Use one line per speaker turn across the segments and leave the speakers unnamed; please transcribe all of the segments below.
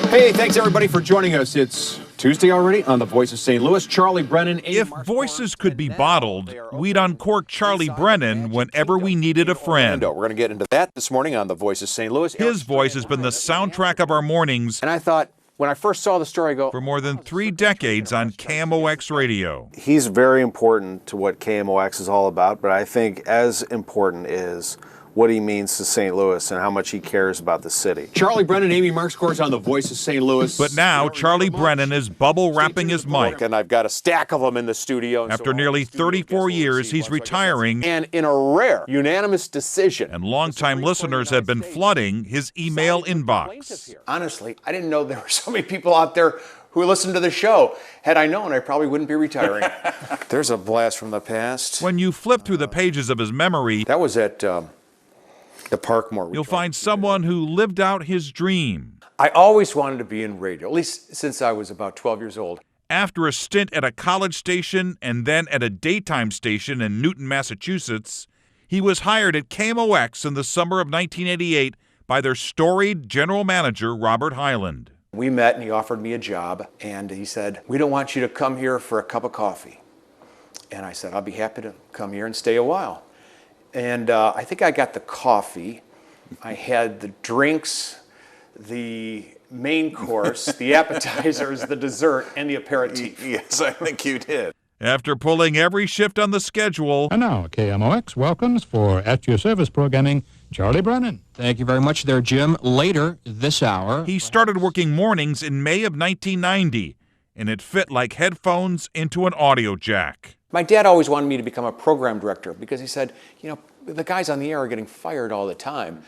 Hey, thanks everybody for joining us. It's Tuesday already on The Voice of St. Louis. Charlie Brennan.
If voices could be bottled, we'd uncork Charlie Brennan whenever we needed a friend.
We're going to get into that this morning on The Voice of St. Louis.
His voice has been the soundtrack of our mornings
And I thought, when I first saw the story, I go,
for more than 3 decades on KMOX Radio.
He's very important to what KMOX is all about, but I think as important is what he means to St. Louis and how much he cares about the city.
Charlie Brennan, Amy Marks, of course, on The Voice of St. Louis.
But now Charlie Brennan is bubble wrapping his mic.
And I've got a stack of them in the studio.
After nearly 34 years, he's retiring.
And in a rare, unanimous decision.
And longtime listeners have been flooding his email inbox.
Honestly, I didn't know there were so many people out there who listen to the show. Had I known, I probably wouldn't be retiring.
There's a blast from the past.
When you flip through the pages of his memory,
That was at the Parkmore.
you'll find someone who lived out his dream.
I always wanted to be in radio, at least since I was about 12 years old.
After a stint at a college station and then at a daytime station in Newton, Massachusetts, he was hired at KMOX in the summer of 1988 by their storied general manager, Robert Hyland.
We met and he offered me a job and he said, "We don't want you to come here for a cup of coffee." And I said, "I'll be happy to come here and stay a while." And I think I got the coffee. I had the drinks, the main course, the appetizers, the dessert, and the aperitif.
Yes, I think you did.
After pulling every shift on the schedule,
And now, KMOX welcomes for At Your Service programming, Charlie Brennan.
Thank you very much there, Jim. Later this hour,
he started working mornings in May of 1990, and it fit like headphones into an audio jack.
My dad always wanted me to become a program director because he said, you know, the guys on the air are getting fired all the time.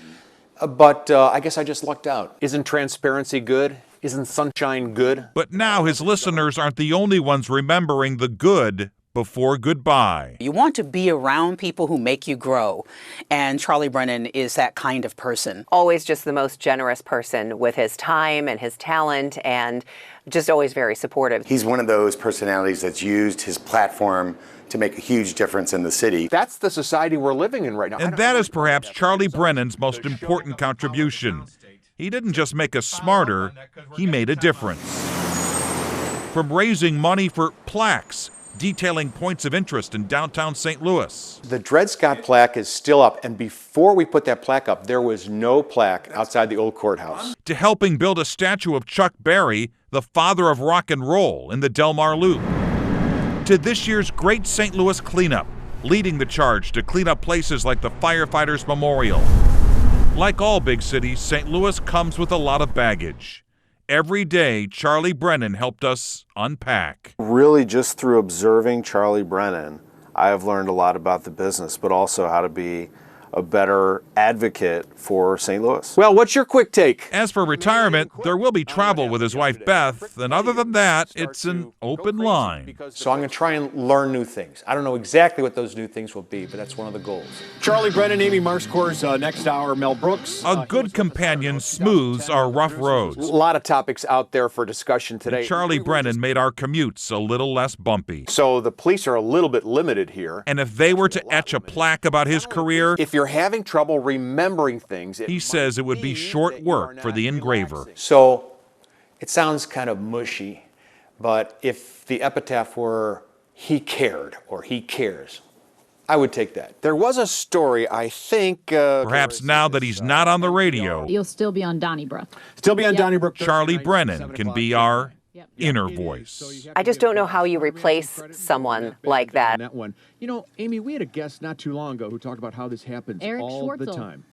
But I guess I just lucked out.
Isn't transparency good? Isn't sunshine good?
But now his listeners aren't the only ones remembering the good before goodbye.
You want to be around people who make you grow, and Charlie Brennan is that kind of person.
Always just the most generous person with his time and his talent, and just always very supportive.
He's one of those personalities that's used his platform to make a huge difference in the city.
That's the society we're living in right now.
And that is perhaps Charlie Brennan's most important contribution. He didn't just make us smarter, he made a difference. From raising money for plaques, detailing points of interest in downtown St. Louis.
The Dred Scott plaque is still up, and before we put that plaque up, there was no plaque outside the old courthouse.
To helping build a statue of Chuck Berry, the father of rock and roll, in the Del Mar Loop. To this year's Great St. Louis Cleanup, leading the charge to clean up places like the Firefighters Memorial. Like all big cities, St. Louis comes with a lot of baggage. Every day, Charlie Brennan helped us unpack.
Really, just through observing Charlie Brennan, I have learned a lot about the business, but also how to be a better advocate for St. Louis.
Well, what's your quick take?
As for retirement, there will be travel with his wife Beth, and other than that, it's an open line.
So I'm going to try and learn new things. I don't know exactly what those new things will be, but that's one of the goals.
Charlie Brennan, Amy Marks, next hour, Mel Brooks.
A good companion smooths our rough roads.
A lot of topics out there for discussion today.
And Charlie Brennan made our commutes a little less bumpy.
So the police are a little bit limited here.
And if they were to etch a plaque about his career,
if you're having trouble remembering things,
he says it would be short work for the engraver.
So it sounds kind of mushy, but if the epitaph were "he cared" or "he cares," I would take that.
There was a story, I think.
Perhaps now that he's not on the radio,
you'll still be on Donnybrook.
Still be on Donnybrook.
Charlie Brennan can be our inner voice.
I just don't know how you replace someone like that.
You know, Amy, we had a guest not too long ago who talked about how this happens all the time.